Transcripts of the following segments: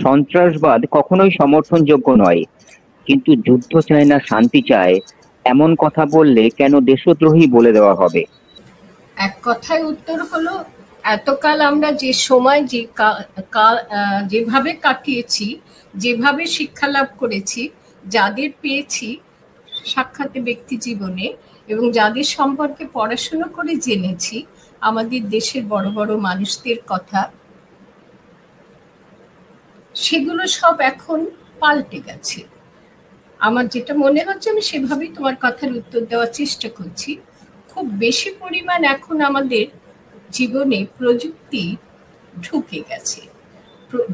সন্ত্রাসবাদ কখনোই সমর্থনযোগ্য নয়, কিন্তু যুদ্ধ চায় না, শান্তি চায়, এমন কথা বললে কেন দেশদ্রোহী বলে দেওয়া হবে? এক কথায় উত্তর হলো, এতকাল আমরা যে সময় যেভাবে কাটিয়েছি, যেভাবে শিক্ষা লাভ করেছি, যাদের পেয়েছি সাক্ষাতে ব্যক্তি জীবনে এবং যাদের সম্পর্কে পড়াশোনা করে জেনেছি আমাদের দেশের বড় বড় মানুষদের কথা, সেগুলো সব এখন পাল্টে গেছে। আমার যেটা মনে হচ্ছে আমি সেভাবেই তোমার কথার উত্তর দেওয়ার চেষ্টা করছি। খুব বেশি পরিমাণ এখন আমাদের জীবনে প্রযুক্তি ঢুকে গেছে।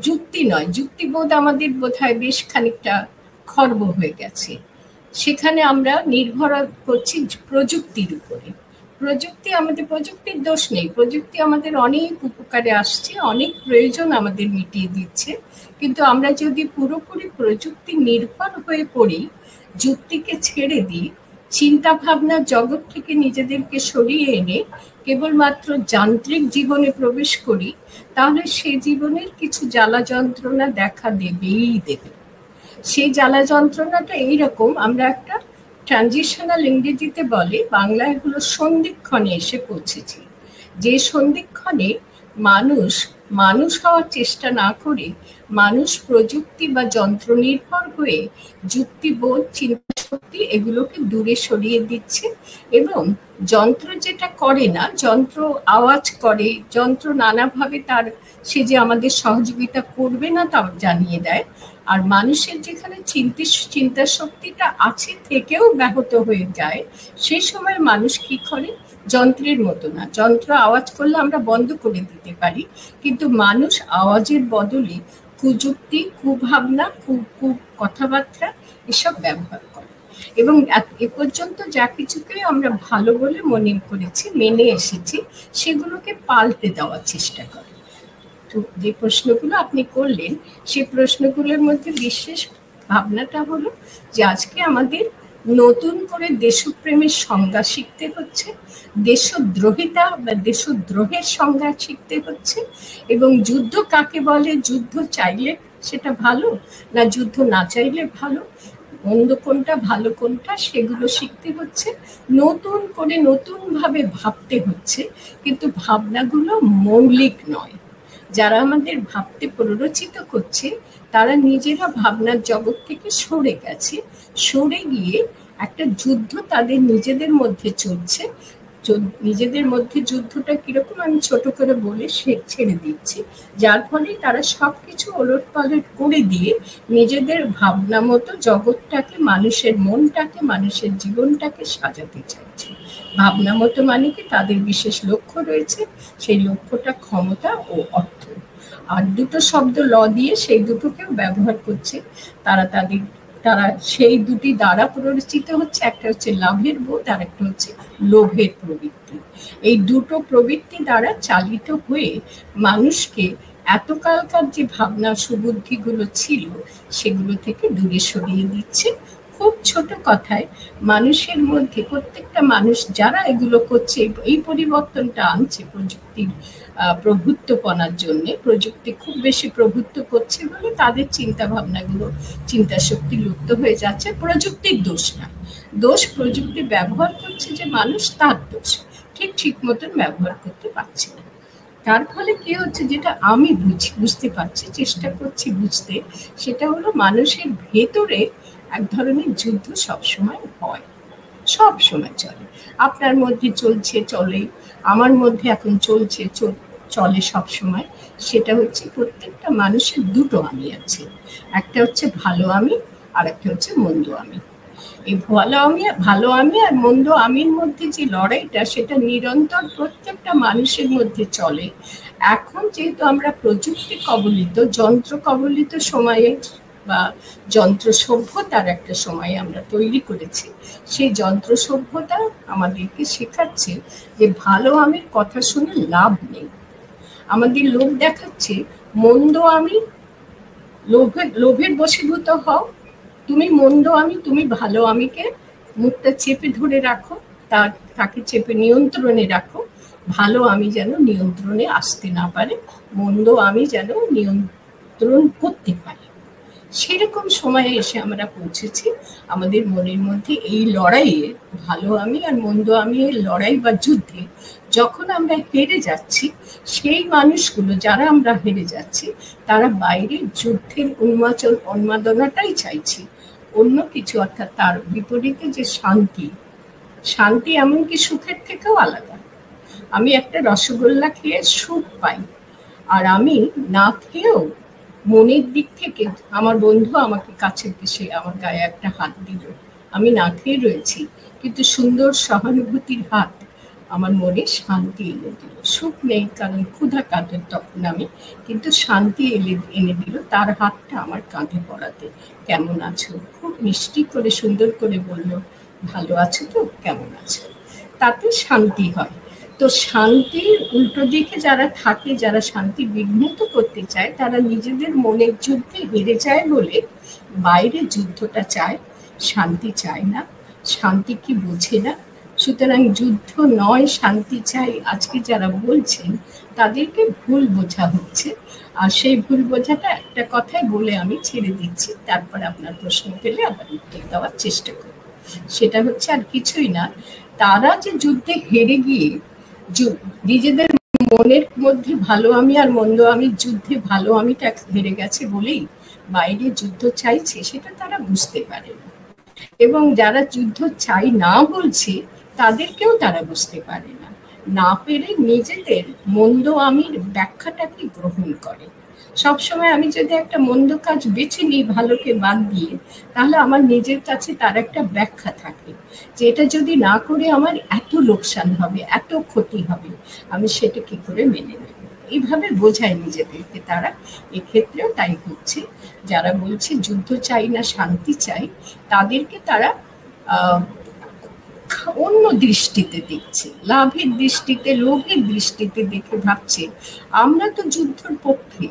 যুক্তি নয়, যুক্তিবোধ আমাদের বোধহয় বেশ খানিকটা খর্ব হয়ে গেছে। সেখানে আমরা নির্ভর করছি প্রযুক্তির উপরে। প্রযুক্তির দোষ নেই, প্রযুক্তি আমাদের অনেক উপকারে আসছে, অনেক প্রয়োজন আমাদের মিটিয়ে দিচ্ছে। কিন্তু আমরা যদি পুরোপুরি প্রযুক্তি নির্ভর হয়ে পড়ি, যুক্তিকে ছেড়ে দিই, চিন্তা ভাবনার জগৎ থেকে নিজেদেরকে সরিয়ে এনে কেবলমাত্র যান্ত্রিক জীবনে প্রবেশ করি, তাহলে সে জীবনের কিছু জ্বালা যন্ত্রণা দেখা দেবেই দেবে। সেই জ্বালা যন্ত্রণাটা এইরকম, আমরা একটা ট্রানজিশনাল, ইংরেজিতে বলে, বাংলায় হলো সন্ধিক্ষণে এসে পৌঁছেছি। যে সন্ধিক্ষণে মানুষ হওয়ার চেষ্টা না করে মানুষ প্রযুক্তি বা যন্ত্র নির্ভর হয়ে যুক্তিবোধ, চিন্তা শক্তি এগুলোকে দূরে সরিয়ে দিচ্ছে। এবং যন্ত্র যেটা করে না, যন্ত্র আওয়াজ করে, যন্ত্র নানাভাবে সে যে আমাদের সহযোগিতা করবে না তা জানিয়ে দেয়। আর মানুষের যেখানে চিন্তা শক্তিটা আছে থেকেও ব্যাহত হয়ে যায়, সেই সময় মানুষ কি করে? যন্ত্রের মতো না। যন্ত্র আওয়াজ করলে আমরা বন্ধ করে দিতে পারি, কিন্তু মানুষ আওয়াজের বদলে কুযুক্তি, কুভাবনা, কথাবার্তা এসব ব্যবহার করে। এবং এ পর্যন্ত যা কিছুকে আমরা ভালো বলে মনে করেছি, মেনে এসেছি, সেগুলোকে পাল্টে দেওয়ার চেষ্টা করে। তো যে প্রশ্নগুলো আপনি করলেন, সেই প্রশ্নগুলোর মধ্যে বিশেষ ভাবনাটা হলো যে আজকে আমাদের নতুন করে দেশপ্রেমের সংজ্ঞা শিখতে হচ্ছে, দেশদ্রোহিতা বা দেশদ্রোহের সংজ্ঞা শিখতে হচ্ছে, এবং যুদ্ধ কাকে বলে, যুদ্ধ চাইলে সেটা ভালো না যুদ্ধ না চাইলে ভালো, মন্দ কোনটা ভালো কোনটা, সেগুলো শিখতে হচ্ছে। নতুন করে নতুনভাবে ভাবতে হচ্ছে, কিন্তু ভাবনাগুলো মৌলিক নয়। যারা আমাদের ভাবতে প্ররোচিত করছে তারা নিজেরা ভাবনার জগৎ থেকে সরে গেছে, সরে গিয়ে একটা যুদ্ধ তাদের নিজেদের মধ্যে চলছে। নিজেদের মধ্যে যুদ্ধটা কিরকম আমি ছোট করে বলে ছেড়ে দিচ্ছি, যার ফলে তারা সবকিছু ওলট পালট করে দিয়ে নিজেদের ভাবনা মতো জগৎটাকে, মানুষের মনটাকে, মানুষের জীবনটাকে সাজাতে চাইছে। ভাবনা মতো মানে কি, তাদের বিশেষ লক্ষ্য রয়েছে, সেই লক্ষ্যটা ক্ষমতা ও অর্থ। আর দুটো শব্দ ল দিয়ে সেই দুটোকেও ব্যবহার করছে তারা সেই দুটি দ্বারা প্ররোচিত হচ্ছে। একটা হচ্ছে লাভের বোধ, আর একটা হচ্ছে লোভের প্রবৃত্তি। এই দুটো প্রবৃত্তি দ্বারা চালিত হয়ে মানুষকে এতকালকার যে ভাবনা সুবুদ্ধিগুলো ছিল সেগুলো থেকে দূরে সরিয়ে দিচ্ছে। খুব ছোট কথায় মানুষের মধ্যে, প্রত্যেকটা মানুষ যারা এগুলো করছে, এই পরিবর্তনটা আনছে প্রযুক্তির প্রভুত্বপনার জন্য, প্রযুক্তি খুব বেশি প্রভুত্ব করছে বলে তাদের চিন্তা ভাবনাগুলো, চিন্তা শক্তি লুপ্ত হয়ে যাচ্ছে। প্রযুক্তির দোষ না, দোষ প্রযুক্তি ব্যবহার করছে যে মানুষ, তার দোষ। ঠিক মতন ব্যবহার করতে পারছে না। তার ফলে কি হচ্ছে, যেটা আমি বুঝতে পারছি, চেষ্টা করছি বুঝতে, সেটা হলো মানুষের ভেতরে এক ধরনের যুদ্ধ সবসময় হয়, সব সময় চলে। আপনার মধ্যে চলছে, চলে, আমার মধ্যে এখন চলছে, চলে সব সময়। সেটা হচ্ছে প্রত্যেকটা মানুষের দুটো আমি আছে, একটা হচ্ছে ভালো আমি, আর একটা হচ্ছে মন্দ আমি। এই ভালো আমি আর মন্দ আমির মধ্যে যে লড়াইটা, সেটা নিরন্তর প্রত্যেকটা মানুষের মধ্যে চলে। এখন যেহেতু আমরা প্রযুক্তি কবলিত, যন্ত্র কবলিত সময়ে বা যন্ত্র সভ্যতার একটা সময় আমরা তৈরি করেছি, সেই যন্ত্র সভ্যতা আমাদেরকে শেখাচ্ছে যে ভালো আমির কথা শুনে লাভ নেই। আমাদের লোভ দেখাচ্ছে মন্দ আমি, লোভের বশীভূত হও, তুমি মন্দ আমি, তুমি ভালো আমিকে মুখটা চেপে ধরে রাখো, তাকে চেপে নিয়ন্ত্রণে রাখো। ভালো আমি যেন নিয়ন্ত্রণে আসতে না পারে, মন্দ আমি যেন উত্তরণ করতে পারি। সেরকম সময়ে এসে আমরা পৌঁছেছি। আমাদের মনের মধ্যে এই লড়াইয়ে, ভালো আমি আর মন্দ আমি এর লড়াই বা যুদ্ধে যখন আমরা হেরে যাচ্ছি, সেই মানুষগুলো যারা আমরা হেরে যাচ্ছি তারা বাইরে যুদ্ধের উন্মাদনাটাই চাইছি, অন্য কিছু, অর্থাৎ তার বিপরীতে যে শান্তি, শান্তি এমনকি সুখের থেকেও আলাদা। আমি একটা রসগোল্লা খেয়ে সুখ পাই, আর আমি না খেয়েও মনের দিক থেকে, আমার বন্ধু আমাকে কাছে এসে আমার গায়ে একটা হাত দিল, আমি না খেয়ে রয়েছি, কিন্তু সুন্দর সহানুভূতির হাত আমার মনে শান্তি এনে দিল। সুখ নেই কারণ ক্ষুধা কাঁদে তখন আমি, কিন্তু শান্তি এনে দিল তার হাতটা আমার কাঁধে পড়াতে। কেমন আছো, খুব মিষ্টি করে সুন্দর করে বলল, ভালো আছো তো, কেমন আছো, তাতে শান্তি হয়। তো শান্তির উল্টো দিকে যারা থাকে, যারা শান্তি বিঘ্নিত করতে চায়, তারা নিজেদের মনের যুদ্ধে হেরে যায় বলে বাইরে যুদ্ধটা চায়, শান্তি চায় না, শান্তি কি বোঝে না। সুতরাং যুদ্ধ নয় শান্তি চাই, আজকে যারা বলছেন তাদেরকে ভুল বোঝা হচ্ছে। আর সেই ভুল বোঝাটা একটা কথাই বলে আমি ছেড়ে দিচ্ছি, তারপর আপনার প্রশ্ন পেলে আবার উত্তর দেওয়ার চেষ্টা করব। সেটা হচ্ছে আর কিছুই না, তারা যে যুদ্ধে হেরে গিয়ে নিজেদের মনের মধ্যে ভালো আমি আর মন্দ আমি যুদ্ধে ভালো আমিটা হেরে গেছে বলেই বাইরে যুদ্ধ চাইছে, সেটা তারা বুঝতে পারে না। এবং যারা যুদ্ধ চাই না বলছে তাদেরকেও তারা বুঝতে পারে না, না পেরে নিজেদের মন্দ আমির ব্যাখ্যাটাকে গ্রহণ করে। সবসময় আমি যদি একটা মন্দ কাজ বেছে নিই ভালোকে বাদ দিয়ে, তাহলে আমার নিজের কাছে তার একটা ব্যাখ্যা থাকে যে এটা যদি না করে আমার এত লোকসান হবে, এত ক্ষতি হবে, আমি সেটা কি করে মেনে নেব। এইভাবে বোঝায় নিজেদেরকে তারা। এক্ষেত্রেও তাই হচ্ছে, যারা বলছে যুদ্ধ চাই না শান্তি চাই, তাদেরকে তারা অন্য দৃষ্টিতে দেখছে, লাভের দৃষ্টিতে, লোভের দৃষ্টিতে দেখে ভাবছে আমরা তো যুদ্ধের পক্ষে,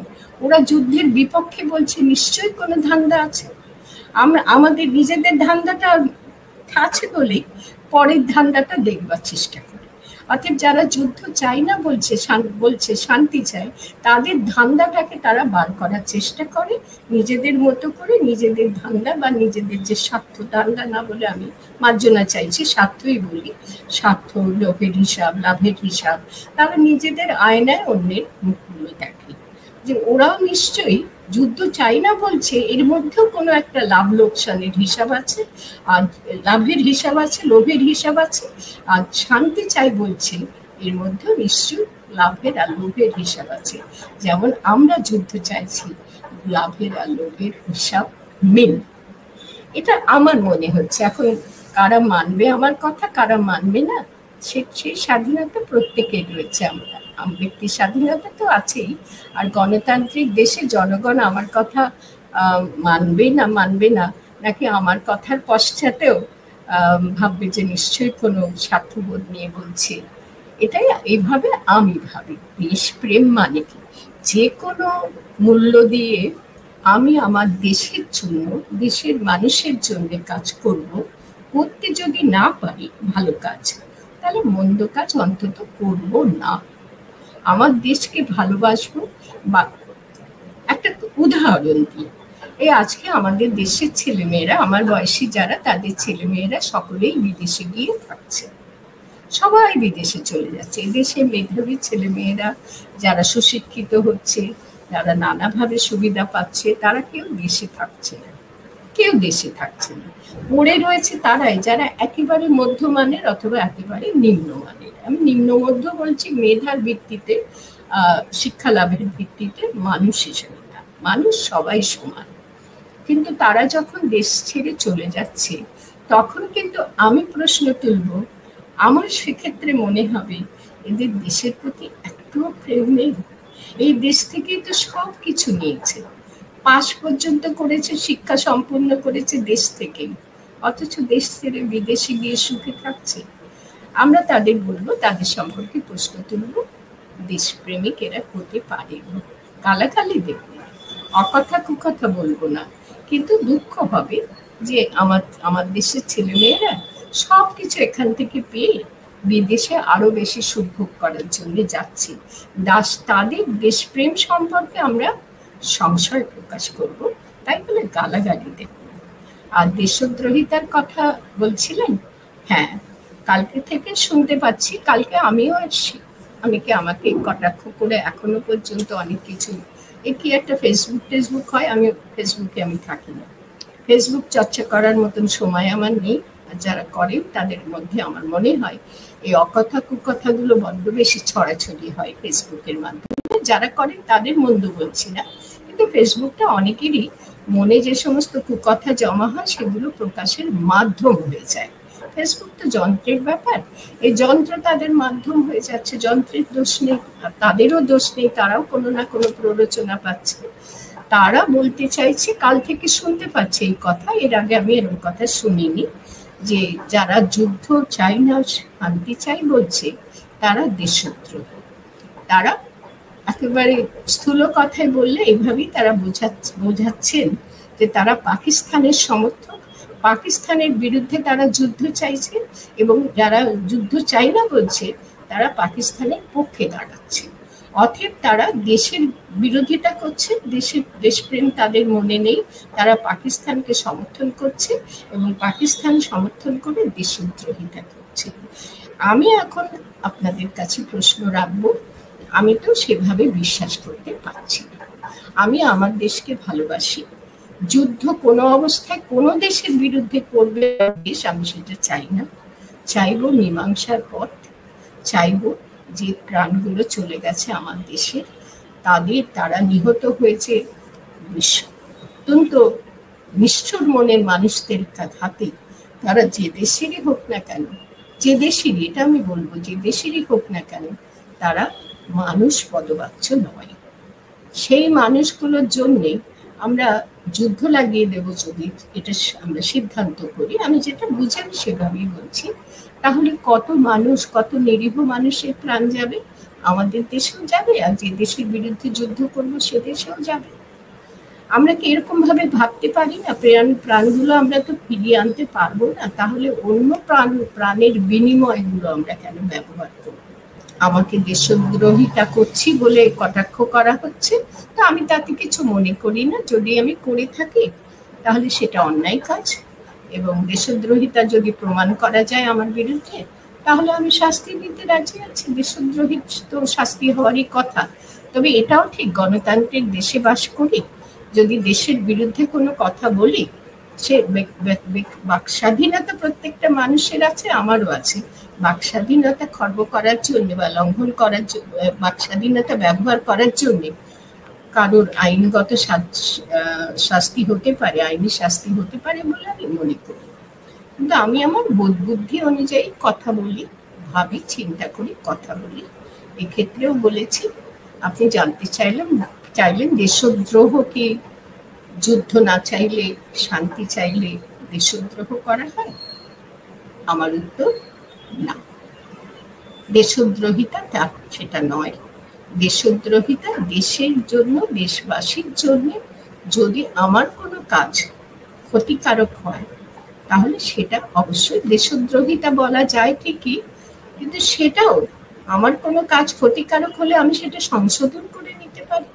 ওরা যুদ্ধের বিপক্ষে বলছে, নিশ্চয়ই কোনো ধান্দা আছে। আমরা আমাদের নিজেদের ধান্দাটা আছে বলেই পরের ধান্দাটা দেখবার চেষ্টা করি। অর্থাৎ যারা যুদ্ধ চাই না বলছে শান্তি চায়, তাদের ধান্দাটাকে তারা বার করার চেষ্টা করে নিজেদের মতো করে, নিজেদের ধান্দা বা নিজেদের যে স্বার্থ, ধান্দা না বলে আমি মার্জনা চাইছি, স্বার্থই বলি, স্বার্থ, লোভের হিসাব, লাভের হিসাব, তারা নিজেদের আয়নায় অন্যের মুখগুলো দেখে যে ওরাও নিশ্চয়ই যুদ্ধ চাই না বলছে, এর মধ্যেও কোনো একটা লাভ লোকসানের হিসাব আছে, আর লাভের হিসাব আছে, লোভের হিসাব আছে। আর শান্তি চাই বলছে, এর মধ্যেও নিশ্চয়ই লাভের আর লোভের হিসাব আছে। যেমন আমরা যুদ্ধ চাইছি, লাভের আর লোভের হিসাব মেন। এটা আমার মনে হচ্ছে। এখন কারা মানবে আমার কথা, কারা মানবে না, সেই স্বাধীনতা প্রত্যেকের রয়েছে। আমরা ব্যক্তির স্বাধীনতা তো আছেই, আর গণতান্ত্রিক দেশে জনগণ আমার কথা মানবে না, নাকি আমার কথার পশ্চাতেও ভাববে যে নিশ্চয়ই কোনো স্বার্থবোধ নিয়ে বলছে, এটাই এইভাবে আমি ভাবি। দেশপ্রেম মানে কি, যে কোনো মূল্য দিয়ে আমি আমার দেশের জন্য, দেশের মানুষের জন্য কাজ করব। করতে যদি না পারি ভালো কাজ, তাহলে মন্দ কাজ অন্তত করব না, আমার দেশকে ভালোবাসবো। বা একটা উদাহরণ দিই, এই আজকে আমাদের দেশের ছেলেমেয়েরা, আমার বয়সী যারা, তাদের ছেলেমেয়েরা সকলেই বিদেশে গিয়ে থাকছে, সবাই বিদেশে চলে যাচ্ছে। এদেশে মেধাবী ছেলেমেয়েরা যারা সুশিক্ষিত হচ্ছে, যারা নানাভাবে সুবিধা পাচ্ছে, তারা কেউ দেশে থাকছে না, কেউ দেশে থাকছে না। পড়ে রয়েছে তারাই যারা একেবারে মধ্যমানের অথবা একেবারে নিম্নমানের। আমি নিম্ন মধ্য বলছি মেধার ভিত্তিতে, শিক্ষা লাভের ভিত্তিতে, মানুষ হিসেবে না, মানুষ সবাই সমান। কিন্তু তারা যখন দেশ ছেড়ে চলে যাচ্ছে, তখন কিন্তু আমি প্রশ্ন তুলব, আমার সেক্ষেত্রে মনে হবে এদের দেশের প্রতি একটুও প্রেম নেই। এই দেশ থেকেই তো সব কিছু নিয়েছে, পাশ পর্যন্ত করেছে, শিক্ষা সম্পূর্ণ করেছে দেশ থেকেই, অথচ দেশ ছেড়ে বিদেশে গিয়ে সুখে থাকছে। আমরা তাদের বলবো, তাদের সম্পর্কে প্রশ্ন তুলব, দেশপ্রেমিক এরা হতে পারে, গালাগালি দেব না, অকথা কুকথা বলবো না, কিন্তু দুঃখ হবে যে আমার দেশের ছেলেমেয়েরা সবকিছু এখান থেকে পেয়ে বিদেশে আরো বেশি সুখ ভোগ করার জন্য যাচ্ছে। তাদের দেশপ্রেম সম্পর্কে আমরা সংশয় প্রকাশ করব, তাই বলে গালাগালি দেব। আর দেশদ্রোহিতার কথা বলছিলেন, হ্যাঁ, কালকে থেকে শুনতে পাচ্ছি, কালকে আমিও আসছি, অনেকে আমাকে কটাক্ষ করে এখনো পর্যন্ত অনেক কিছু, কি একটা ফেসবুক হয়, আমি ফেসবুকে আমি থাকি না, ফেসবুক চর্চা করার মতন সময় আমার নেই। আর যারা করেন তাদের মধ্যে আমার মনে হয় এই অকথা কুকথাগুলো বড্ড বেশি ছড়াছড়ি হয় ফেসবুকের মাধ্যমে। যারা করেন তাদের মন্দ বলছি না, কিন্তু ফেসবুকটা অনেকেরই মনে যে সমস্ত কুকথা জমা হয় সেগুলো প্রকাশের মাধ্যম হয়ে যায়। ফেসবুক তো যন্ত্রের ব্যাপার, এই যন্ত্র তাদের মাধ্যম হয়ে যাচ্ছে, যন্ত্রের দোষ নেই, আর তাদেরও দোষ নেই, তারাও কোনো না কোনো প্ররোচনা পাচ্ছে। তারা বলতে চাইছে, কাল থেকে শুনতে পাচ্ছে এই কথা, এর আগে আমি এরকম কথা শুনিনি, যে যারা যুদ্ধ চাই না শান্তি চাই বলছে তারা দেশদ্রোহী। তারা একেবারে স্থূল কথায় বললে এইভাবেই তারা বোঝাচ্ছেন যে তারা পাকিস্তানের সমর্থক, পাকিস্তানের বিরুদ্ধে তারা যুদ্ধ চাইছে, এবং যারা যুদ্ধ চাই না বলছে তারা পাকিস্তানের পক্ষে দাঁড়াচ্ছে। অতএব তারা দেশের বিরোধিতা করছে, দেশপ্রেম তাদের মনে নেই, তারা পাকিস্তানকে সমর্থন করছে এবং পাকিস্তান সমর্থন করে দেশদ্রোহিতা করছে। আমি এখন আপনাদের কাছে প্রশ্ন রাখবো, আমি তো সেভাবে বিশ্বাস করতে পারছি না। আমি আমার দেশকে ভালোবাসি, যুদ্ধ কোনো অবস্থায় কোনো দেশের বিরুদ্ধে করবে দেশ আমি সেটা চাই না। চাইবো মীমাংসার পথ, চাইবো যে প্রাণগুলো চলে গেছে আমার দেশে, তারা নিহত হয়েছে অত্যন্ত নিষ্ঠুর মনের মানুষদের হাতে, তারা যে দেশেরই হোক না কেন, যে দেশেরই, এটা আমি বলবো, যে দেশেরই হোক না কেন, তারা মানুষ পদবাচ্য নয়। সেই মানুষগুলোর জন্যে আমরা যুদ্ধ লাগিয়ে দেব যদি এটা আমরা সিদ্ধান্ত করি, আমি যেটা বুঝি আমি সেভাবেই বলছি, তাহলে কত মানুষ, কত নিরীহ মানুষের প্রাণ যাবে, আমাদের দেশেও যাবে, আর যে দেশের বিরুদ্ধে যুদ্ধ করবো সে দেশেও যাবে। আমরা কি এরকম ভাবে ভাবতে পারি না প্রাণগুলো আমরা তো ফিরিয়ে আনতে পারবো না, তাহলে অন্য প্রাণের বিনিময়গুলো আমরা কেন ব্যবহার করব? আমাকে দেশদ্রোহিতা করছি বলে কটাক্ষ করা হচ্ছে, তো আমি তাতে কিছু মনে করি না। যদি আমি করে থাকি তাহলে সেটা অন্যায় কাজ, এবং দেশদ্রোহিতা যদি প্রমাণ করা যায় আমার বিরুদ্ধে, তাহলে আমি শাস্তি দিতে রাজি আছি। দেশদ্রোহী তো শাস্তি হওয়ারই কথা। তবে এটাও ঠিক, গণতান্ত্রিক দেশে বাস করি, যদি দেশের বিরুদ্ধে কোনো কথা বলি, সে বাক স্বাধীনতা প্রত্যেকটা মানুষের আছে, আমারও আছে। বাক স্বাধীনতা খর্ব করার জন্য বা লঙ্ঘন করার জন্য, বাক স্বাধীনতা ব্যবহার করার জন্য কারোর আইনগত শাস্তি হতে পারে, আইনি শাস্তি হতে পারে বলে আমি মনে করি। কিন্তু আমি আমার বোধ বুদ্ধি অনুযায়ী কথা বলি, ভাবি, চিন্তা করি, কথা বলি। এক্ষেত্রেও বলেছি, আপনি জানতে চাইলেন দেশদ্রোহ কি যুদ্ধ না চাইলে, শান্তি চাইলে দেশদ্রোহ করা হয়? আমার উত্তর না, দেশদ্রোহিতা সেটা নয়। দেশদ্রোহিতা দেশের জন্য, দেশবাসীর জন্য যদি আমার কোনো কাজ ক্ষতিকারক হয় তাহলে সেটা অবশ্যই দেশদ্রোহিতা বলা যায় ঠিকই, কিন্তু সেটাও আমার কোনো কাজ ক্ষতিকারক হলে আমি সেটা সংশোধন করে নিতে পারি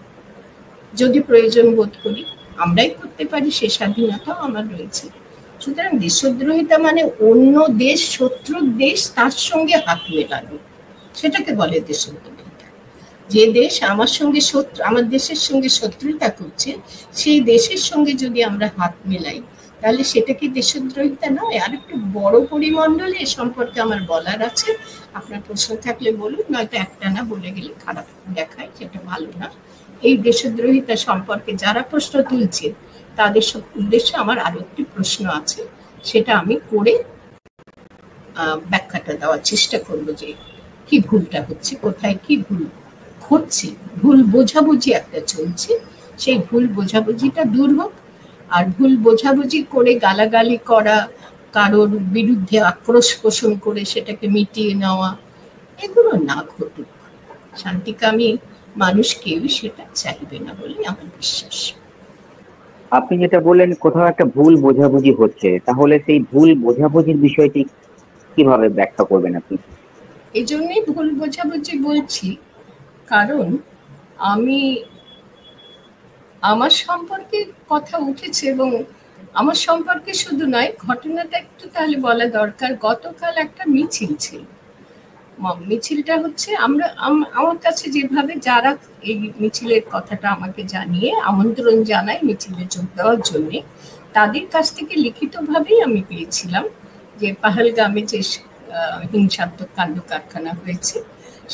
যদি প্রয়োজন বোধ করি, আমরাই করতে পারি, সে স্বাধীনতাও আমার রয়েছে। সুতরাং দেশদ্রোহিতা মানে অন্য দেশ, শত্রুর দেশ, তার সঙ্গে হাত মেলানো, সেটাকে বলে দেশদ্রোহিতা। যে দেশ আমার দেশের সঙ্গে শত্রুতা করছে, সেই দেশের সঙ্গে যদি আমরা হাত মেলাই তাহলে সেটা কি দেশদ্রোহিতা নয়? আর একটু বড় পরিমণ্ডলে এ সম্পর্কে আমার বলার আছে, আপনার প্রশ্ন থাকলে বলুন, নয়তো একটানা বলে গেলে খারাপ দেখায়, সেটা ভালো না। এই দেশদ্রোহিতা সম্পর্কে যারা প্রশ্ন তুলছে তাদের উদ্দেশ্যে আমার আরো একটি প্রশ্ন আছে, সেটা আমি করে ব্যাখ্যাটা দেওয়ার চেষ্টা করবো, যে কি ভুলটা হচ্ছে, কোথায় কি ভুল হচ্ছে। ভুল বোঝাবুঝি একটা চলছে, সেই ভুল বোঝাবুঝিটা দূর হোক, আর ভুল বোঝাবুঝি করে গালাগালি করা, কারোর বিরুদ্ধে আক্রোশ পোষণ করে সেটাকে মিটিয়ে নেওয়া, এগুলো না ঘটুক। শান্তিকামী মানুষ কেউ সেটা চাইবে না বলে আমার বিশ্বাস। আপনি যেটা বললেন কোথাও একটা ভুল বোঝাবুঝি হচ্ছে, তাহলে সেই ভুল বোঝাবুঝির বিষয়টি কিভাবে ব্যাখ্যা করবেন আপনি? এই জন্যই ভুল বোঝাবুঝি বলছি, কারণ আমি আমার সম্পর্কে কথা উঠেছে, এবং আমার সম্পর্কে শুধু নয়, ঘটনাটা একটু তাহলে বলা দরকার। গতকাল একটা মিছিল ছিল। মিছিলটা হচ্ছে আমার কাছে যেভাবে যারা এই মিছিলের কথাটা আমাকে জানিয়ে আমন্ত্রণ জানায় মিছিলে যোগ দেওয়ার জন্য, তাদের কাছ থেকে লিখিতভাবেই আমি পেয়েছিলাম যে পাহেলগামে যে হিংসাত্মক কাণ্ড কারখানা হয়েছে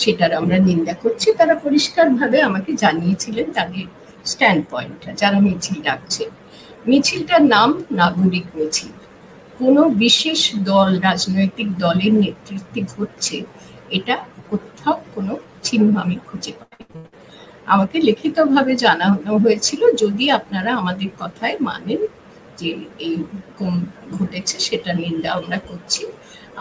সেটার আমরা নিন্দা করছি। তারা পরিষ্কারভাবে আমাকে জানিয়েছিলেন তাদের স্ট্যান্ড পয়েন্টটা, যারা মিছিল ডাকছে। মিছিলটার নাম নাগরিক মিছিল। কোনো বিশেষ দল, রাজনৈতিক দলের নেতৃত্বে ঘটছে এটা কোথাও কোনো চিহ্ন আমি খুঁজে পাই। আমাকে লিখিতভাবে জানানো হয়েছিল যদি আপনারা আমাদের কথায় মানেন যে এই ঘটেছে সেটা নিন্দা আমরা করছি,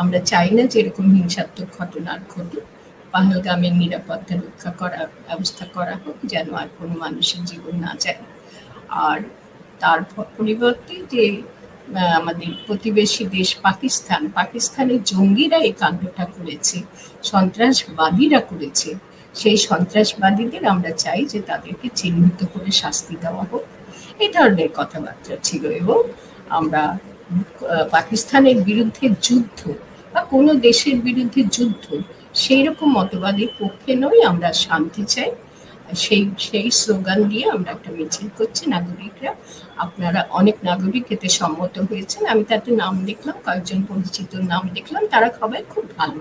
আমরা চাই না যে এরকম হিংসাত্মক ঘটনা ঘটুক, পাহেলগামের নিরাপত্তা রক্ষা করার ব্যবস্থা করা হোক, যেন আর কোনো মানুষের জীবন না যায়। আর তার পরিবর্তে যে আমাদের প্রতিবেশী দেশ পাকিস্তানের জঙ্গিরা এই কাণ্ডটা করেছে, সন্ত্রাসবাদীরা করেছে, সেই সন্ত্রাসবাদীদের আমরা চাই যে তাদেরকে চিহ্নিত করে শাস্তি দেওয়া হোক। এই ধরনের কথাবার্তা ছিল। এবং আমরা পাকিস্তানের বিরুদ্ধে যুদ্ধ বা কোনো দেশের বিরুদ্ধে যুদ্ধ সেই রকম মতবাদের পক্ষে নই, আমরা শান্তি চাই। সেই স্লোগান দিয়ে আমরা একটা মিছিল করছি নাগরিকরা। আপনারা অনেক নাগরিক এতে সম্মত হয়েছেন। আমি তাতে নাম দেখলাম, কয়েকজন পরিচিত নাম দেখলাম, তারা সবাই খুব ভালো।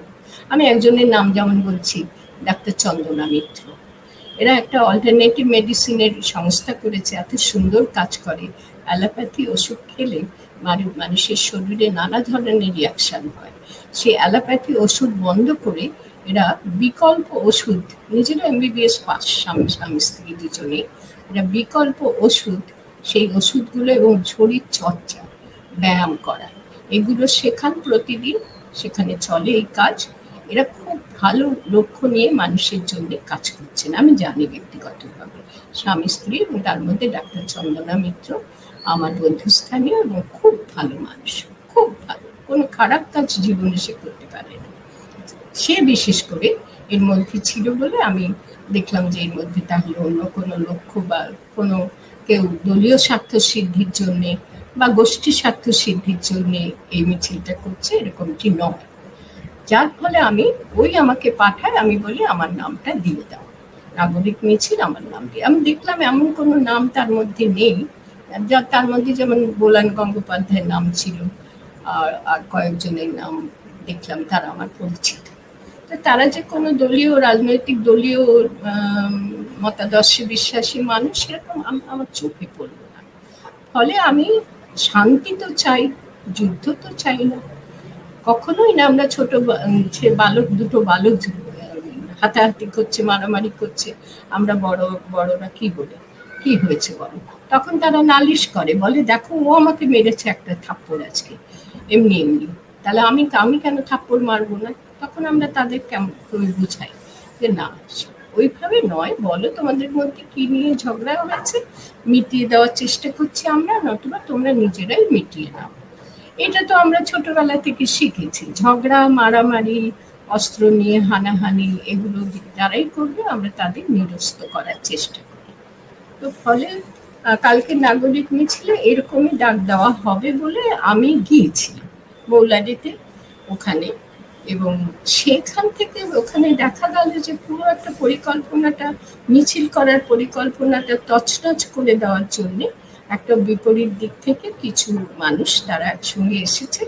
আমি একজনের নাম যেমন বলছি, ডাক্তার চন্দনা মিত্র। এরা একটা অল্টারনেটিভ মেডিসিনের সংস্থা করেছে, এত সুন্দর কাজ করে। অ্যালোপ্যাথি ওষুধ খেলে মানুষের শরীরে নানা ধরনের রিয়াকশন হয়। সেই অ্যালোপ্যাথি ওষুধ বন্ধ করে এরা বিকল্প ওষুধ, নিজেরা এমবিবিএস পাস, স্বামী স্ত্রী দুজনে, এরা বিকল্প ওষুধ, সেই ওষুধগুলো এবং শরীর চর্চা, ব্যায়াম করা, এগুলো শেখান প্রতিদিন। সেখানে চলে এই কাজ। এরা খুব ভালো লক্ষ্য নিয়ে মানুষের জন্য কাজ করছেন, আমি জানি ব্যক্তিগতভাবে। স্বামী স্ত্রী, এবং তার মধ্যে ডাক্তার চন্দনা মিত্র আমার বন্ধুস্থানীয় এবং খুব ভালো মানুষ, খুব ভালো, কোনো খারাপ কাজ জীবনে সে করতে পারে না। সে বিশেষ করে এর মধ্যে ছিল বলে আমি দেখলাম যে এর মধ্যে তাহলে অন্য কোনো লক্ষ্য বা কোনো কেউ দলীয় স্বার্থ সিদ্ধির জন্যে বা গোষ্ঠী স্বার্থ সিদ্ধির জন্যে এই মিছিলটা করছে, এরকমটি নয়। যার ফলে আমাকে পাঠায়, আমি বলি আমার নামটা দিয়ে দাও, নাগরিক মিছিল আমার নাম দিয়ে। আমি দেখলাম এমন কোনো নাম তার মধ্যে নেই, তার মধ্যে যেমন বোলান গঙ্গোপাধ্যায়ের নাম ছিল, আর কয়েকজনের নাম দেখলাম তারা আমার পরিচিত। তারা যে কোনো রাজনৈতিক দলীয় মতাদর্শে বিশ্বাসী মানুষ সেরকম আমার চোখে পড়লো না। ফলে আমি শান্তি তো চাই, যুদ্ধ তো চাই না, কখনোই না। আমরা ছোট দুটো বালক হাতাহাতি করছে, মারামারি করছে, আমরা বড়রা কি বলে কি হয়েছে বলো, তখন তারা নালিশ করে, বলে দেখো ও আমাকে মেরেছে একটা থাপ্পড় আজকে, এমনি এমনি, তাহলে আমি কেন থাপ্পড় মারবো না? তখন আমরা তাদের কেমন করে বুঝাই যে না, ওইভাবে নয়, বলো তোমাদের মধ্যে কি নিয়ে ঝগড়া হয়েছে, মিটিয়ে দেওয়ার চেষ্টা করছি আমরা, নতুবা তোমরা নিজেরাই মিটিয়ে নাও। এটা তো আমরা ছোটবেলা থেকে শিখেছি। ঝগড়া, মারামারি, অস্ত্র নিয়ে হানাহানি, এগুলো যারাই করবে আমরা তাদের নিরস্ত করার চেষ্টা করি। তো ফলে কালকে নাগরিক মিছিলে এরকমই ডাক দেওয়া হবে বলে আমি গিয়েছিলাম মৌলাডিতে ওখানে, এবং সেখান থেকে ওখানে দেখা গেল যে পুরো একটা মিছিল করার পরিকল্পনাটা তছনছ করে দেওয়ার জন্যে একটা বিপরীত দিক থেকে কিছু মানুষ তারা একসঙ্গে এসেছে।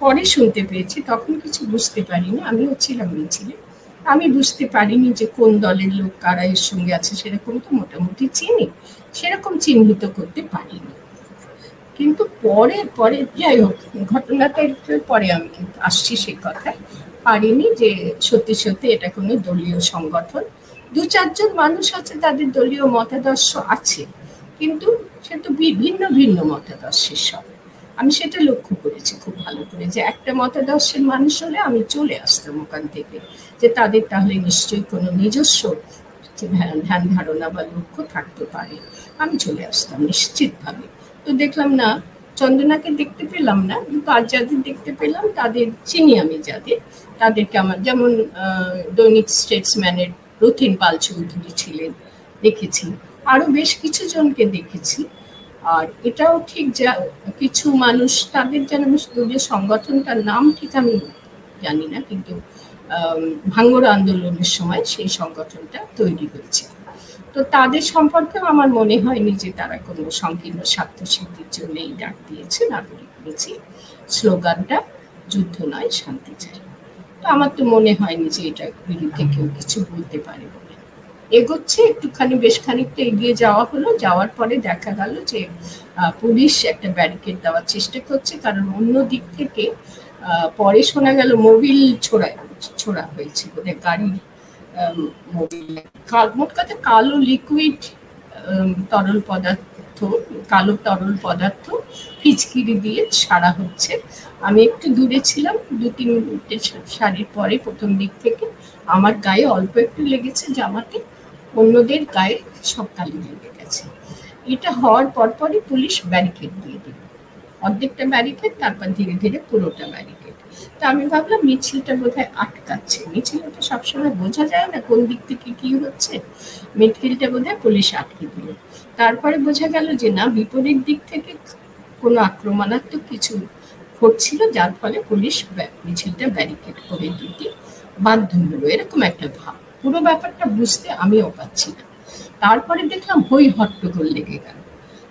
পরে শুনতে পেয়েছি, তখন কিছু বুঝতে পারিনি, আমিও ছিলাম মিছিলে, আমি বুঝতে পারিনি যে কোন দলের লোক কারা এর সঙ্গে আছে, সেরকম তো মোটামুটি চিনি, সেরকম চিহ্নিত করতে পারিনি। কিন্তু পরে যাই হোক, ঘটনাটা পরে আমি কিন্তু আসছি সেই কথায়, পারিনি যে সত্যি সত্যি এটা কোনো দলীয় সংগঠন। 2-4 জন মানুষ আছে, তাদের দলীয় মতাদর্শ আছে, কিন্তু সে তো ভিন্ন ভিন্ন মতাদর্শের সব। আমি সেটা লক্ষ্য করেছি খুব ভালো করে, যে একটা মতাদর্শের মানুষ হলে আমি চলে আসতাম ওখান থেকে, যে তাদের তাহলে নিশ্চয়ই কোনো নিজস্ব ধ্যান ধারণা বা লক্ষ্য থাকতে পারে, আমি চলে আসতাম নিশ্চিতভাবে। তো দেখলাম না, চন্দনাকে দেখতে পেলাম না, কিন্তু আর যাদের দেখতে পেলাম তাদের চিনি আমি, তাদেরকে আমার, যেমন দৈনিক স্টেটসম্যানের রথিন পাল চৌধুরী ছিলেন, দেখেছি। আরো বেশ কিছু জনকে দেখেছি। আর এটাও ঠিক যা কিছু মানুষ তাদের যেন দলীয় সংগঠনটার নাম ঠিক আমি জানি না, কিন্তু ভাঙ্গড় আন্দোলনের সময় সেই সংগঠনটা তৈরি হয়েছে। তো তাদের সম্পর্কেও আমার মনে হয়নি যে তারা কোনো সংকীর্ণ স্বার্থ সিদ্ধির জন্য এই ডাক দিয়েছে। নাগরিক মিছিল স্লোগানটা যুদ্ধ নয় শান্তি চাই। তো আমার তো মনে হয়নি যে এটা বিরুদ্ধে কেউ কিছু বলতে পারে বলে। এগোচ্ছে একটুখানি, বেশ খানিকটা এগিয়ে যাওয়া হলো। যাওয়ার পরে দেখা গেল যে পুলিশ একটা ব্যারিকেড দেওয়ার চেষ্টা করছে, কারণ অন্য দিক থেকে পরে শোনা গেল মোবিল ছোড়া হয়েছে বোধহয় গাড়ির মোবিল। মোট কথা কালো লিকুইড কালো তরল পদার্থ পিচকিরি দিয়ে ছাড়া হচ্ছে। আমি একটু দূরে ছিলাম, 2-3 সারির পরে প্রথম দিক থেকে আমার গায়ে অল্প একটু লেগেছে জামাতে, অন্যদের গায়ে সব কালি লেগে গেছে। এটা হওয়ার পরপরই পুলিশ ব্যারিকেড দিয়ে দিল, অর্ধেকটা ব্যারিকেড, তারপর ধীরে ধীরে পুরোটা ব্যারিকেড। তা আমি ভাবলাম মিছিলটা বোধহয় আটকাচ্ছে। মিছিলটা সবসময় বোঝা যায় না কোন দিক থেকে কি হচ্ছে। মিছিলটা বোধহয় পুলিশ আটকে দিল। তারপরে বোঝা গেল যে না, বিপরীত দিক থেকে কোনো আক্রমণাত্মক কিছু ঘটছিল, যার ফলে পুলিশ মিছিলটা ব্যারিকেড করে দিতে বাধ্য হলো, এরকম একটা ভাব। পুরো ব্যাপারটা বুঝতে আমিও পাচ্ছি না। তারপরে দেখলাম হই হট্টগোল লেগে গেল।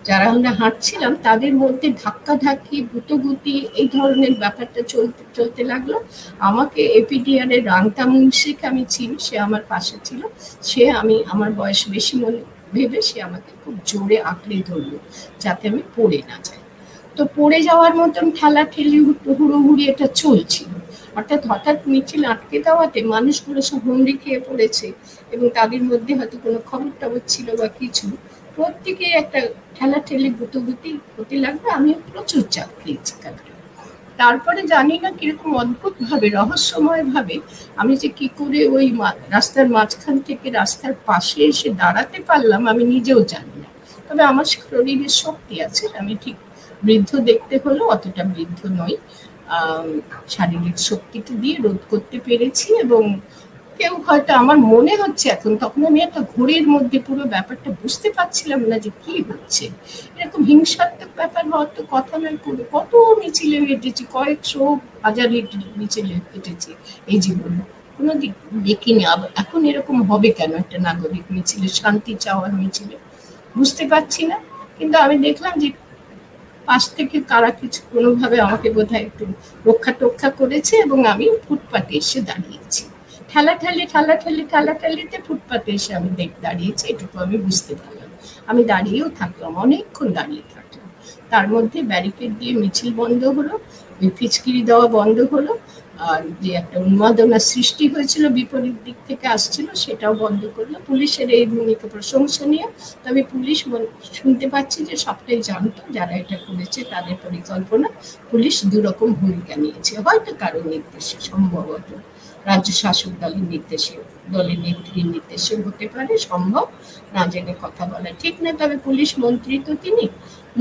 যারা আমরা হাঁটছিলাম তাদের মধ্যে ধাক্কাধাক্কি, গুতোগুতি, এই ধরনের ব্যাপারটা চলতে লাগলো। আমাকে এপিডিআর এর রাংতা মুন্সিকে আমি চিনি, সে আমার পাশে ছিল। আমার বয়স বেশি মনে ভেবে সে আমাকে খুব জোরে আঁকড়ে ধরলো যাতে আমি পড়ে না যাই। তো পড়ে যাওয়ার মতন ঠেলাঠেলি হুড়োহুড়ি এটা চলছিল। অর্থাৎ হঠাৎ মিছিল আটকে দেওয়াতে মানুষগুলো সব হুমড়ি খেয়ে পড়েছে, এবং তাদের মধ্যে হয়তো কোনো খবর টবর ছিল বা কিছু, প্রত্যেকে একটা ঠেলাঠেলি গুতোগুতি হতে লাগবে। আমি প্রচুর চাপ খেয়েছি কালকে। তারপরে জানি না কিরকম অদ্ভুত ভাবে, রহস্যময় ভাবে আমি যে কি করে ওই রাস্তার মাঝখান থেকে রাস্তার পাশে এসে দাঁড়াতে পারলাম আমি নিজেও জানি না। তবে আমার শরীরে শক্তি আছে, আমি ঠিক বৃদ্ধ দেখতে হলেও অতটা বৃদ্ধ নই। শারীরিক শক্তিটা দিয়ে রোধ করতে পেরেছি। এবং কেউ হয়তো, আমার মনে হচ্ছে এখন, তখন আমি একটা ঘোরের মধ্যে পুরো ব্যাপারটা বুঝতে পারছিলাম না যে কি হচ্ছে। এরকম হিংসাত্মক ব্যাপার হওয়ার তো কথা নয়। কত মিছিলে হেঁটেছি, কয়েকশো হাজার মিছিলে হেঁটেছি এই জীবনে, কোনো দেখিনি। এখন এরকম হবে কেন একটা নাগরিক মিছিলে, শান্তি চাওয়ার মিছিলে? বুঝতে পারছি না। কিন্তু আমি দেখলাম যে পাশ থেকে কারা কিছু কোনোভাবে আমাকে বোধহয় একটু রক্ষা করেছে, এবং আমি ফুটপাতে এসে দাঁড়িয়েছি। ঠেলাঠেলিতে ফুটপাতে এসে আমি দাঁড়িয়েছি, এটুকু আমি বুঝতে পারলাম। আমি দাঁড়িয়েও থাকলাম, অনেকক্ষণ দাঁড়িয়ে থাকলাম। তার মধ্যে ব্যারিকেড দিয়ে মিছিল বন্ধ হলো, পিচকিরি দেওয়া বন্ধ হলো, আর যে একটা উন্মাদনা সৃষ্টি হয়েছিল বিপরীত দিক থেকে আসছিল সেটাও বন্ধ করলো। পুলিশের এই ভূমিকা প্রশংসনীয়। তবে পুলিশ শুনতে পাচ্ছি যে সবটাই জানতো, যারা এটা করেছে তাদের পরিকল্পনা। পুলিশ দুরকম ভূমিকা নিয়েছে, হয়তো কারো নির্দেশে, সম্ভবত রাজ্য শাসক দলের নির্দেশে, দলের নেত্রীর নির্দেশে হতে পারে, সম্ভব, না জেনে কথা বলা ঠিক না। তবে পুলিশ মন্ত্রী তো তিনি।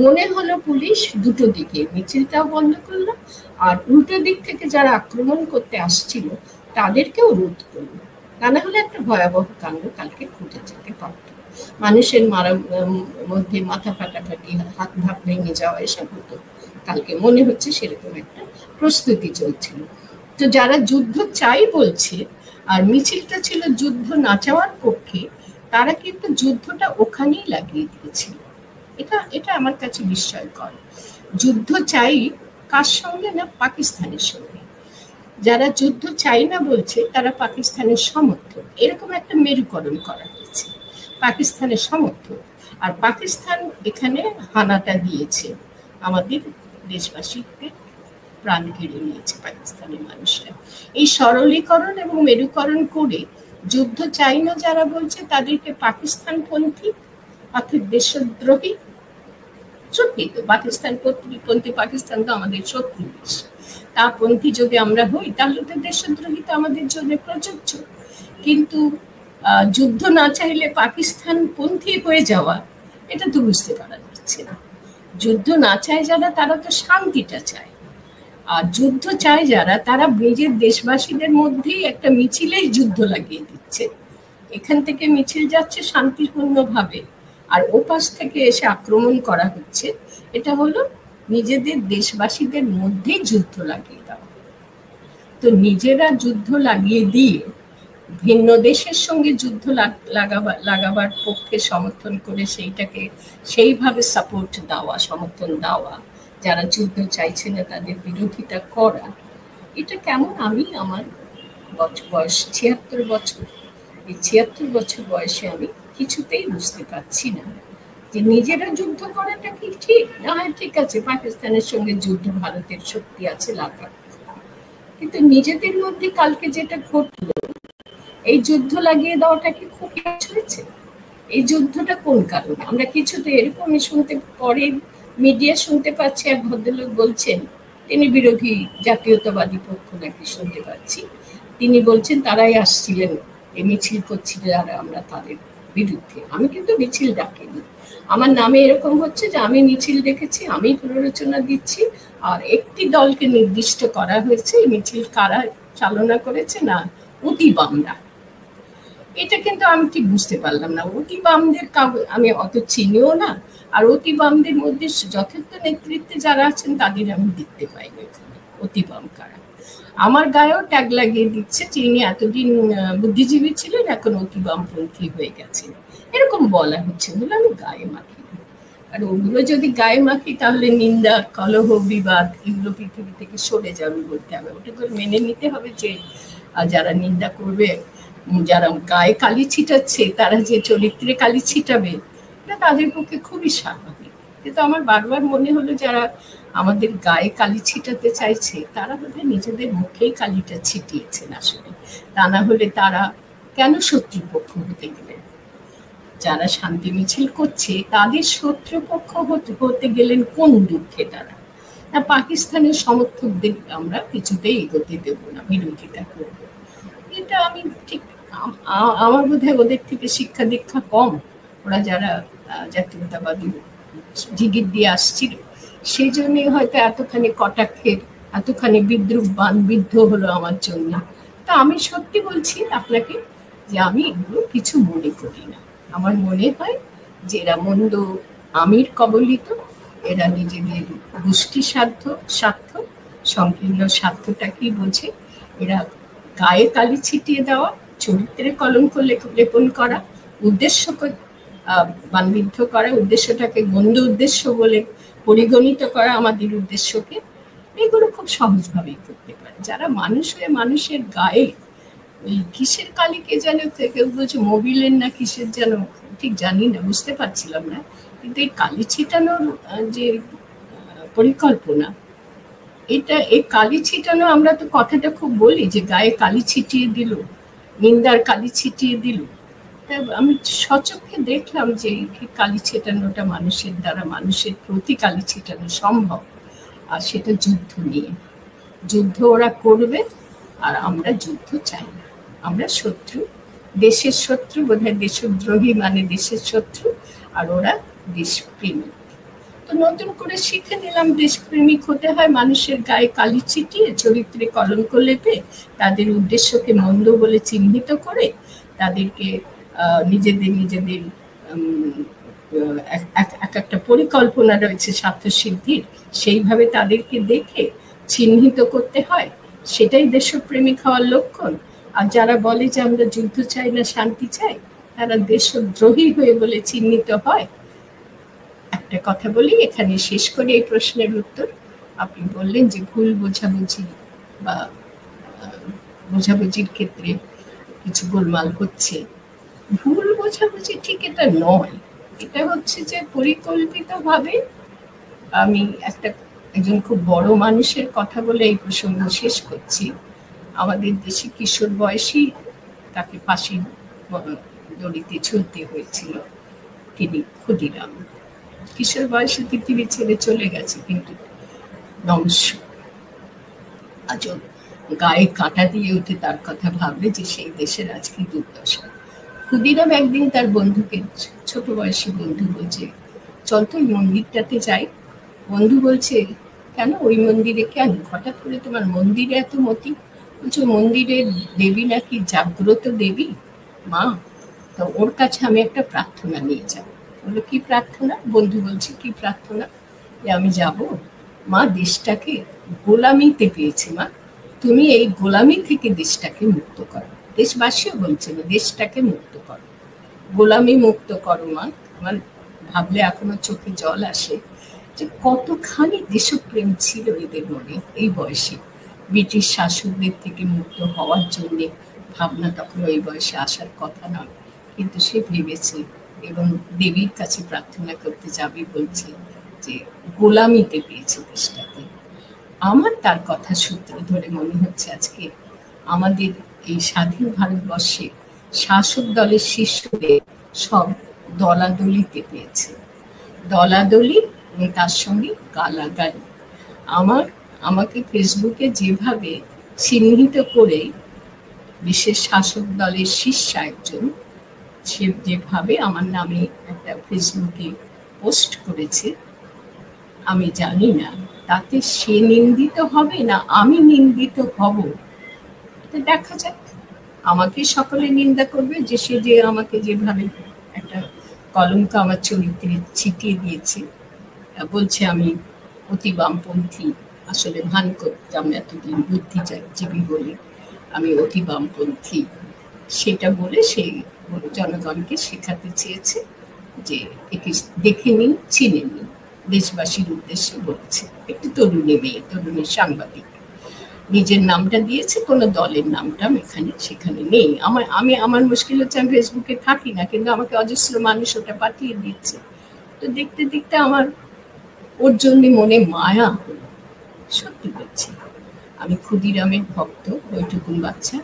মনে হলো পুলিশ দুটো দিকে মিছিলটাও বন্ধ করলো, আর উল্টো দিক থেকে যারা আক্রমণ করতে আসছিল তাদেরকেও রোধ করলো। তা না হলে একটা ভয়াবহ কাণ্ড কালকে ঘটে যেতে পারত। মানুষের মধ্যে মাথা ফাটাফাটি, হাত ভাত ভেঙে যাওয়া, এসব হতো কালকে। মনে হচ্ছে সেরকম একটা প্রস্তুতি চলছিল। তো যারা যুদ্ধ চাই বলছে আর মিছিলটা ছিল যুদ্ধ না চাওয়ার পক্ষে, তারা কিন্তু যুদ্ধটা ওখানেই লাগিয়ে দিয়েছিল। এটা আমার কাছে বিস্ময়কর। যুদ্ধ চাই কার সঙ্গে? না, পাকিস্তানের সঙ্গে। যারা যুদ্ধ চাই না বলছে তারা পাকিস্তানের সমর্থক, এরকম একটা মেরুকরণ করা হয়েছে। পাকিস্তানের সমর্থক, আর পাকিস্তান এখানে হানাটা দিয়েছে, আমাদের দেশবাসীকে প্রাণ কেড়ে নিয়েছে পাকিস্তানের মানুষরা। এই সরলীকরণ এবং মেরুকরণ করে যুদ্ধ চাই না যারা বলছে তাদেরকে পাকিস্তানপন্থী, অর্থাৎ দেশদ্রোহী। সত্যি তো, পাকিস্তানপন্থী, পাকিস্তান তো আমাদের শত্রু দেশ। তা পন্থী যদি আমরা হই তাহলে তো দেশদ্রোহী তো আমাদের জন্য প্রযোজ্য। কিন্তু যুদ্ধ না চাইলে পাকিস্তান পন্থী হয়ে যাওয়া, এটা তো বুঝতে পারা যাচ্ছে না। যুদ্ধ না চায় যারা, তারা তো শান্তিটা চায়। আর যুদ্ধ চায় যারা, তারা নিজের দেশবাসীদের মধ্যেই একটা মিছিলেই যুদ্ধ লাগিয়ে দিচ্ছে। এখান থেকে মিছিল যাচ্ছে শান্তিপূর্ণভাবে, আর ওপাশ থেকে এসে আক্রমণ করা হচ্ছে, এটা হলো নিজেদের দেশবাসীদের মধ্যেই যুদ্ধ লাগিয়ে দেওয়া। তো নিজেরা যুদ্ধ লাগিয়ে দিয়ে ভিন্ন দেশের সঙ্গে যুদ্ধ লাগাবার পক্ষে সমর্থন করে সেইটাকে সেইভাবে সাপোর্ট দেওয়া, সমর্থন দেওয়া, যারা যুদ্ধ চাইছে না তাদের বিরোধিতা করা, এটা কেমন? আমি আমার বয়স ৭৬ বছর, এই ৭৬ বছর বয়সে আমি কিছুতেই বুঝতে পারছি না যে নিজেরা যুদ্ধ করাটা কি ঠিক না। হয় ঠিক আছে, পাকিস্তানের সঙ্গে যুদ্ধ, ভারতের শক্তি আছে লাগা, কিন্তু নিজেদের মধ্যে কালকে যেটা ঘটলো, এই যুদ্ধ লাগিয়ে দেওয়াটা কি খুব হয়েছে? এই যুদ্ধটা কোন কারণে? আমরা কিছুতে এরকমই শুনতে, পরে মিডিয়া শুনতে পাচ্ছি, এক ভদ্রলোক বলছেন তিনি বিরোধী জাতীয়তাবাদী পক্ষ নাকি শুনতে পাচ্ছি, তিনি বলছেন তারাই আসছিলেন, এই মিছিল করছিল যারা, আমরা তাদের বিরুদ্ধে। আমি কিন্তু মিছিল ডাকিনি, আমার নামে এরকম হচ্ছে যে আমি মিছিল দেখেছি, আমি প্ররোচনা দিচ্ছি, আর একটি দলকে নির্দিষ্ট করা হয়েছে, এই মিছিল কারা চালনা করেছে না অতি বামরা। এটা কিন্তু আমি ঠিক বুঝতে পারলাম না। অতি বামদের আমি অত চিনিও না, আর অতি বামদের মধ্যে যথার্থ নেতৃত্বে যারা আছেন তাদের আমি দেখতে পাইনি এখানে অতি বাম কারা। আমার গায়েও ট্যাগ লাগিয়ে দিচ্ছে তিনি এতদিন বুদ্ধিজীবী ছিলেন, এখন অতি বামপন্থী হয়ে গেছেন, এরকম বলা হচ্ছে, বলে আমি গায়ে মাখি। আর ওগুলো যদি গায়ে মাখি তাহলে নিন্দা, কলহ, বিবাদ এগুলো পৃথিবী থেকে সরে যাবে বলতে হবে। ওটা করে মেনে নিতে হবে যে যারা নিন্দা করবে, যারা গায়ে কালি ছিটাচ্ছে, তারা যে চরিত্রে কালি ছিটাবে, এটা তাদের পক্ষে খুবই স্বাভাবিক। কিন্তু আমার বারবার মনে হলো যারা আমাদের গায়ে কালি ছিটাতে চাইছে তারা বোধহয় নিজেদের মুখেই কালিটা ছিটিয়েছেন আসলে। তা না হলে তারা কেন শত্রুপক্ষ হতে গেলেন? যারা শান্তি মিছিল করছে তাদের শত্রুপক্ষ হতে গেলেন কোন দুঃখে? তারা না, পাকিস্তানের সমর্থকদের আমরা কিছুতেই এগোতে দেব না, বিরোধিতা করব। এটা আমি ঠিক, আমার বোধহয় ওদের থেকে শিক্ষা দীক্ষা কম। ওরা যারা জাতীয়তাবাদী জিগির দিয়ে আসছিল, সেই জন্যই হয়তো এতখানি কটাক্ষের, এতখানি বিদ্রুপ বান বিদ্ধ হলো আমার জন্য। তা আমি সত্যি বলছি আপনাকে যে আমি এগুলো কিছু মনে করি না। আমার মনে হয় যে এরা মন্দ আমির কবলিত, এরা নিজেদের গোষ্ঠী স্বার্থ, সংকীর্ণ স্বার্থটাকেই বোঝে। এরা গায়ে কালি ছিটিয়ে দেওয়া, চরিত্রে কলঙ্ক লেপন করা, উদ্দেশ্যকে বানবিদ্ধ করা, উদ্দেশ্যটাকে গন্ধ উদ্দেশ্য বলে পরিগণিত করা, আমাদের উদ্দেশ্যকে, এগুলো খুব সহজভাবেই করতে পারে। যারা মানুষ হয়ে মানুষের গায়ে ওই কিসের কালিকে যেন, কেউ বলছে মোবিলের না কিসের যেন, ঠিক জানি না, বুঝতে পারছিলাম না, কিন্তু এই কালি ছিটানোর যে পরিকল্পনা, এটা এই কালি ছিটানো, আমরা তো কথাটা খুব বলি যে গায়ে কালি ছিটিয়ে দিল, নিন্দার কালি ছিটিয়ে দিল। আমি সচক্ষে দেখলাম যে কালি ছিটানোটা মানুষের দ্বারা মানুষের প্রতি কালি ছিটানো সম্ভব, আর সেটা যুদ্ধ নিয়ে। যুদ্ধ ওরা করবে, আর আমরা যুদ্ধ চাই না। আমরা শত্রু, দেশের শত্রু, বোধহয় দেশদ্রোহী মানে দেশের শত্রু, আর ওরা দেশপ্রেমিক। তো নতুন করে শিখে নিলাম দেশপ্রেমিক হতে হয় মানুষের গায়ে কালি ছিটিয়ে, চরিত্রে কলঙ্ক লেপে, তাদের উদ্দেশ্যকে মন্দ বলে চিহ্নিত করে, তাদেরকে নিজেদের এক একটা পরিকল্পনা রয়েছে স্বার্থসিদ্ধির, সেইভাবে তাদেরকে দেখে চিহ্নিত করতে হয়। সেটাই দেশপ্রেমিক হওয়ার লক্ষণ। আর যারা বলে যে আমরা যুদ্ধ চাই না, শান্তি চাই, তারা দেশদ্রোহী হয়ে বলে চিহ্নিত হয়। একটা কথা বলি, এখানে শেষ করে এই প্রশ্নের উত্তর। আপনি বললেন যে ভুল বোঝাবুঝি বা বোঝাবুঝির ক্ষেত্রে কিছু গোলমাল হচ্ছে। ভুল বোঝাবুঝি ঠিক এটা নয়, এটা হচ্ছে যে পরিকল্পিতভাবে, আমি একজন খুব বড় মানুষের কথা বলে এই প্রসঙ্গ শেষ করছি। আমাদের দেশে কিশোর বয়সী তাকে ফাঁসির দড়িতে ঝুলতে হয়েছিল, তিনি ক্ষুদিরাম। কিশোর বয়সে পৃথিবী ছেড়ে চলে গেছে, কিন্তু নমস্য। আজও গায়ে কাঁটা দিয়ে উঠে তার কথা ভাবলে যে সেই দেশের আজকে দুর্দশা। ক্ষুদিরাম একদিন তার বন্ধুকে, ছোট বয়সী বন্ধু, বলছে চল তো ওই মন্দিরটাতে যাই। বন্ধু বলছে কেন, ওই মন্দিরে কেন, হঠাৎ করে তোমার মন্দিরে এত মতি? বলছে মন্দিরের দেবী নাকি জাগ্রত দেবী মা, তো ওর কাছে আমি একটা প্রার্থনা নিয়ে যাব। বললো কি প্রার্থনা? বন্ধু বলছে কি প্রার্থনা? যে আমি যাব, মা দেশটাকে গোলামিতে পেয়েছি, মা তুমি এই গোলামি থেকে দেশটাকে মুক্ত করো। দেশবাসীও বলছিল দেশটাকে মুক্ত করো, গোলামি মুক্ত করো মা। আমার ভাবলে এখনো চোখে জল আসে যে কতখানি দেশপ্রেম ছিল এদের মনে এই বয়সে। ব্রিটিশ শাসকদের থেকে মুক্ত হওয়ার জন্য ভাবনা তখন ওই বয়সে আসার কথা নয়, কিন্তু সে ভেবেছে এবং দেবীর কাছে প্রার্থনা করতে যাবে বলছে যে গোলামিতে পেয়েছে দেশটাকে। আমার তার কথা সূত্র ধরে মনে হচ্ছে আজকে আমাদের এই স্বাধীন ভারতবর্ষে শাসক দলের শীর্ষদের সব দলাদলিতে পেয়েছে, দলাদলি এবং তার সঙ্গে গালাগালি। আমাকে ফেসবুকে যেভাবে চিহ্নিত করে বিশেষ শাসক দলের শীর্ষ একজন, সে যেভাবে আমার নামে একটা ফেসবুকে পোস্ট করেছে, আমি জানি না তাতে সে নিন্দিত হবে না আমি নিন্দিত হব, দেখা যাক। আমাকে সকলে নিন্দা করবে যে সে যে আমাকে যেভাবে একটা কলঙ্ক আমার চরিত্রে ছিটিয়ে দিয়েছে, বলছে আমি অতি বামপন্থী। আসলে ভান করতাম এতদিন বুদ্ধিজীবী বলে আমি অতি বামপন্থী, সেটা বলে সে জনগণকে শেখাতে চেয়েছে যে একে দেখে নিন, চিনে নিন, দেশবাসীর উদ্দেশ্যে বলছে। একটি তরুণী মেয়ে, তরুণী সাংবাদিক, নিজের নামটা দিয়েছে, কোনো দলের নামটা সেখানে নেই। আমার মুশকিল হচ্ছে আমি ফেসবুকে থাকি না, কিন্তু আমাকে অজস্র মানুষ ওটা পাঠিয়ে দিচ্ছে। তো দেখতে দেখতে আমার ওর জন্য মনে মায়া হলো। সত্যি বলছি, আমি ক্ষুদিরামের ভক্ত, ওইটুকুন বাচ্চা।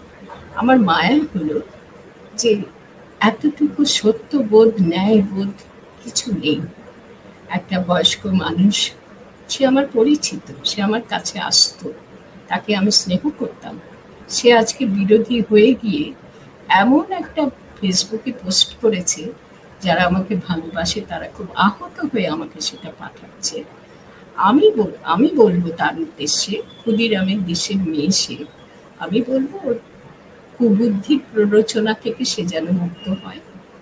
আমার মায়া হলো যে এতটুকু সত্যবোধ, ন্যায়বোধ কিছু নেই। একটা বয়স্ক মানুষ, সে আমার পরিচিত, সে আমার কাছে আসতো, তাকে আমি স্নেহ করতাম। সে আজকে বিরোধী হয়ে গিয়ে এমন একটা ফেসবুকে পোস্ট করেছে, যারা আমাকে ভালোবাসে তারা খুব আহত হয়ে আমাকে সেটা পাঠাচ্ছে। আমি বলবো তার উদ্দেশ্যে, ক্ষুদিরামের দেশের মেয়ে সে, আমি বলবো ওর কুবুদ্ধির প্ররোচনা থেকে সে যেন মুক্ত হয়,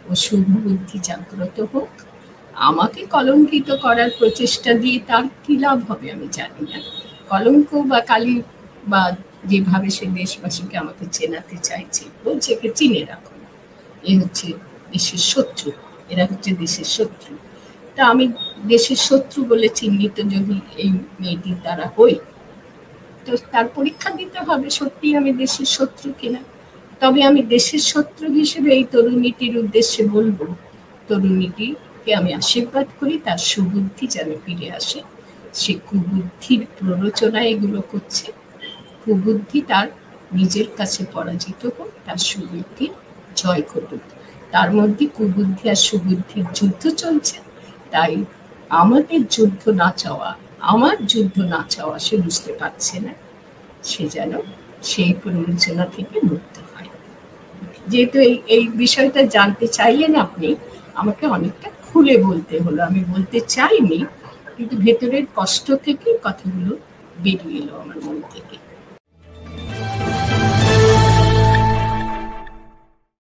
ও শুভ বুদ্ধি জাগ্রত হোক। আমাকে কলঙ্কিত করার প্রচেষ্টা দিয়ে তার কি লাভ হবে আমি জানি না। কলঙ্ক বা কালি বা যেভাবে সে দেশবাসীকে আমাকে চেনাতে চাইছে, বলছে একে চিনে রাখো, এ হচ্ছে দেশের শত্রু, এরা হচ্ছে দেশের শত্রু। তা আমি দেশের শত্রু বলে চিহ্নিত যদি এই মেয়েটির দ্বারা হই, তো তার পরীক্ষা দিতে হবে সত্যি আমি দেশের শত্রু কিনা। তবে আমি দেশের শত্রু হিসেবে এই তরুণীটির উদ্দেশ্যে বলবো, তরুণীটিকে আমি আশীর্বাদ করি তার সুবুদ্ধি যেন ফিরে আসে। সে কুবুদ্ধির প্ররোচনা এগুলো করছে, কুবুদ্ধি তার নিজের কাছে পরাজিত হোক, তার সুবুদ্ধি জয় ঘটুক। তার মধ্যে কুবুদ্ধি আর সুবুদ্ধির যুদ্ধ চলছে, তাই আমাদের যুদ্ধ না চাওয়া, আমার যুদ্ধ না চাওয়া সে বুঝতে পারছে না, সে যেন সেই প্ররোচনা থেকে মুক্ত হয়। যেহেতু এই বিষয়টা জানতে চাইলেন আপনি, আমাকে অনেকটা খুলে বলতে হলো। আমি বলতে চাইনি, কিন্তু ভেতরের কষ্ট থেকে কথাগুলো বেরিয়ে এলো আমার মন থেকে।